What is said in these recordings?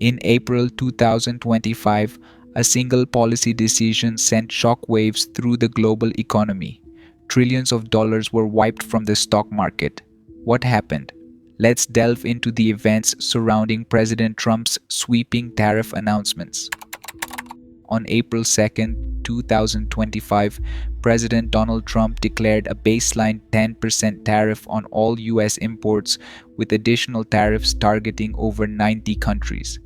In April 2025, a single policy decision sent shockwaves through the global economy. Trillions of dollars were wiped from the stock market. What happened? Let's delve into the events surrounding President Trump's sweeping tariff announcements. On April 2nd, 2025, President Donald Trump declared a baseline 10% tariff on all U.S. imports, with additional tariffs targeting over 90 countries.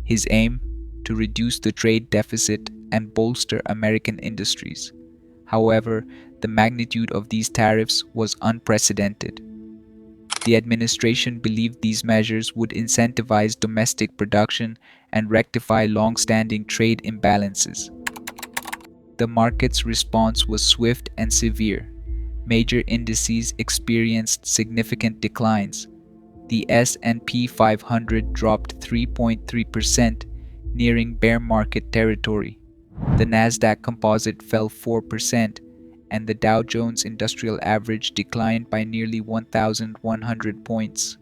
His aim? To reduce the trade deficit and bolster American industries. However, the magnitude of these tariffs was unprecedented. The administration believed these measures would incentivize domestic production and rectify long-standing trade imbalances. The market's response was swift and severe. Major indices experienced significant declines. The S&P 500 dropped 3.3%, nearing bear market territory. The Nasdaq Composite fell 4%, and the Dow Jones Industrial Average declined by nearly 1,100 points.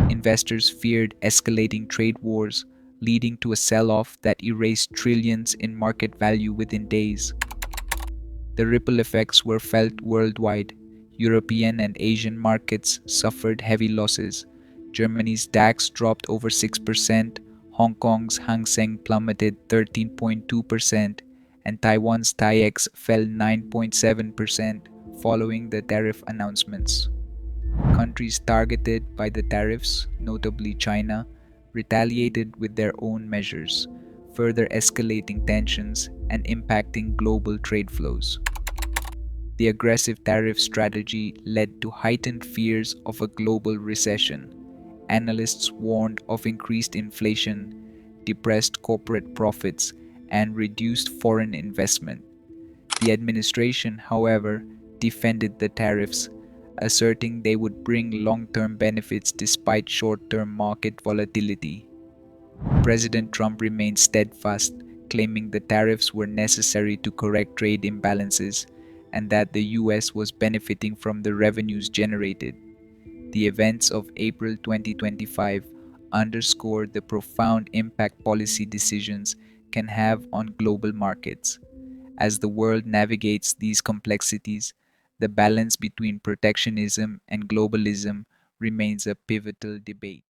Investors feared escalating trade wars, leading to a sell-off that erased trillions in market value within days. The ripple effects were felt worldwide. European and Asian markets suffered heavy losses. Germany's DAX dropped over 6%, Hong Kong's Hang Seng plummeted 13.2%, and Taiwan's TAIEX fell 9.7% following the tariff announcements. Countries targeted by the tariffs, notably China, retaliated with their own measures, further escalating tensions and impacting global trade flows. The aggressive tariff strategy led to heightened fears of a global recession. Analysts warned of increased inflation, depressed corporate profits, and reduced foreign investment. The administration, however, defended the tariffs, asserting they would bring long-term benefits despite short-term market volatility. President Trump remained steadfast, claiming the tariffs were necessary to correct trade imbalances and that the US was benefiting from the revenues generated. The events of April 2025 underscored the profound impact policy decisions can have on global markets. As the world navigates these complexities, the balance between protectionism and globalism remains a pivotal debate.